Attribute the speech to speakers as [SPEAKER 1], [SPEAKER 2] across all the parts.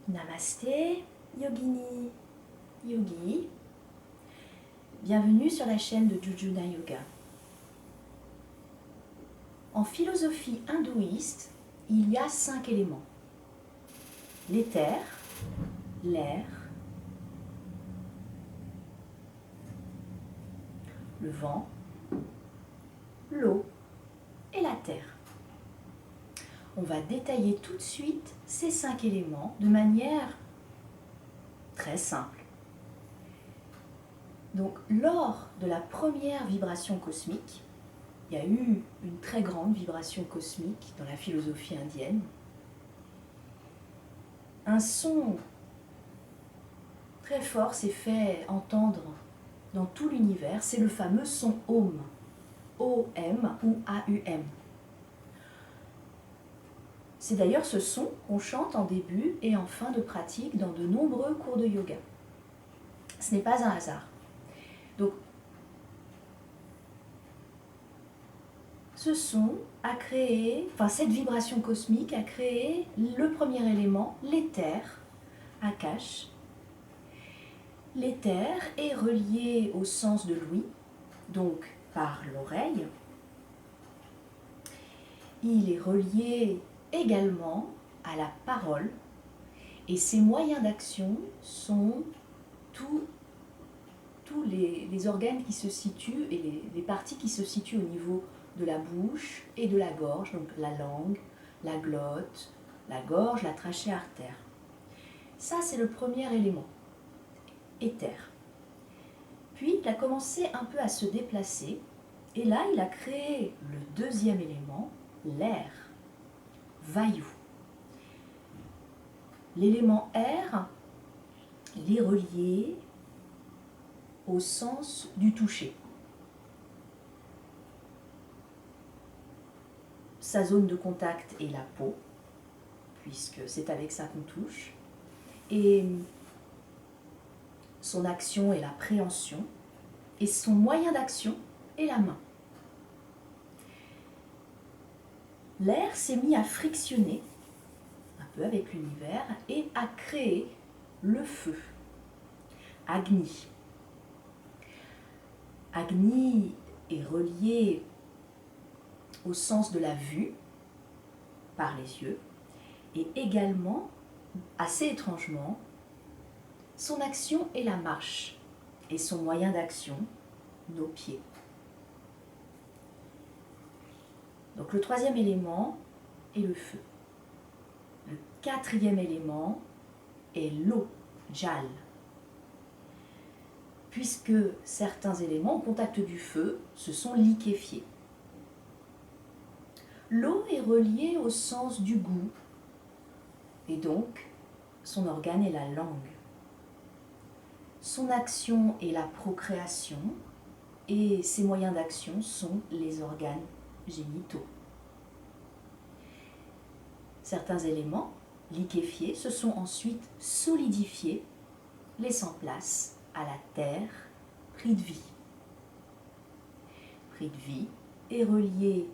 [SPEAKER 1] Namasté, Yogini, Yogi. Bienvenue sur la chaîne de Jujuna Yoga. En philosophie hindouiste, il y a 5 éléments. L'éther, l'air, le vent, l'eau et la terre. On va détailler tout de suite ces 5 éléments de manière très simple. Donc, lors de la première vibration cosmique, il y a eu une très grande vibration cosmique dans la philosophie indienne. Un son très fort s'est fait entendre dans tout l'univers, c'est le fameux son Om, O-M ou A-U-M. C'est d'ailleurs ce son qu'on chante en début et en fin de pratique dans de nombreux cours de yoga. Ce n'est pas un hasard. Donc, ce son a créé, cette vibration cosmique a créé le premier élément, l'éther, Akash. L'éther est relié au sens de l'ouïe, donc par l'oreille. Il est relié également à la parole et ses moyens d'action sont tous les organes qui se situent et les parties qui se situent au niveau de la bouche et de la gorge, donc la langue, la glotte, la gorge, la trachée artère. Ça, c'est le premier élément, éther. Puis, il a commencé un peu à se déplacer et là, il a créé le deuxième élément, l'air, Vayu. L'élément air, il est relié au sens du toucher. Sa zone de contact est la peau, puisque c'est avec ça qu'on touche. Et son action est la préhension. Et son moyen d'action est la main. L'air s'est mis à frictionner un peu avec l'univers et à créer le feu, Agni. Agni est relié au sens de la vue par les yeux et également, assez étrangement, son action est la marche et son moyen d'action, nos pieds. Donc le troisième élément est le feu. Le quatrième élément est l'eau, Jal. Puisque certains éléments au contact du feu se sont liquéfiés. L'eau est reliée au sens du goût et donc son organe est la langue. Son action est la procréation et ses moyens d'action sont les organes génitaux. Certains éléments liquéfiés se sont ensuite solidifiés, laissant place à la terre, Prithvi. Prithvi est relié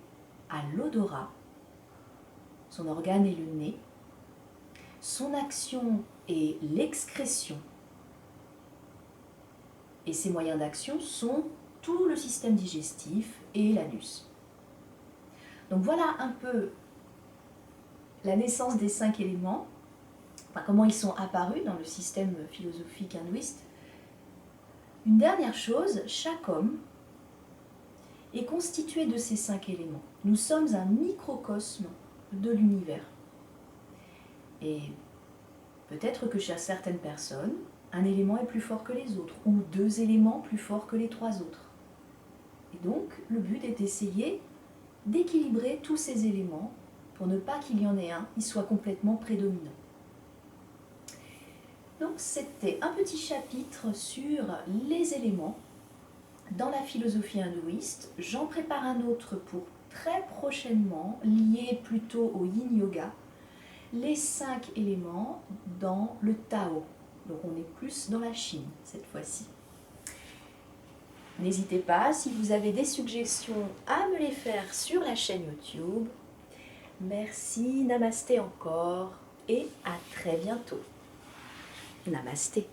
[SPEAKER 1] à l'odorat, son organe est le nez, son action est l'excrétion et ses moyens d'action sont tout le système digestif et l'anus. Donc voilà un peu la naissance des 5 éléments, comment ils sont apparus dans le système philosophique hindouiste. Une dernière chose, chaque homme est constitué de ces 5 éléments. Nous sommes un microcosme de l'univers. Et peut-être que chez certaines personnes, un élément est plus fort que les autres, ou 2 éléments plus forts que les 3 autres. Et donc, le but est d'essayer d'équilibrer tous ces éléments pour ne pas qu'il y en ait un qui soit complètement prédominant. Donc, c'était un petit chapitre sur les éléments dans la philosophie hindouiste. J'en prépare un autre pour très prochainement, lié plutôt au yin yoga, les 5 éléments dans le Tao. Donc on est plus dans la Chine cette fois-ci. N'hésitez pas, si vous avez des suggestions, à me les faire sur la chaîne YouTube. Merci, namasté encore et à très bientôt. Namasté.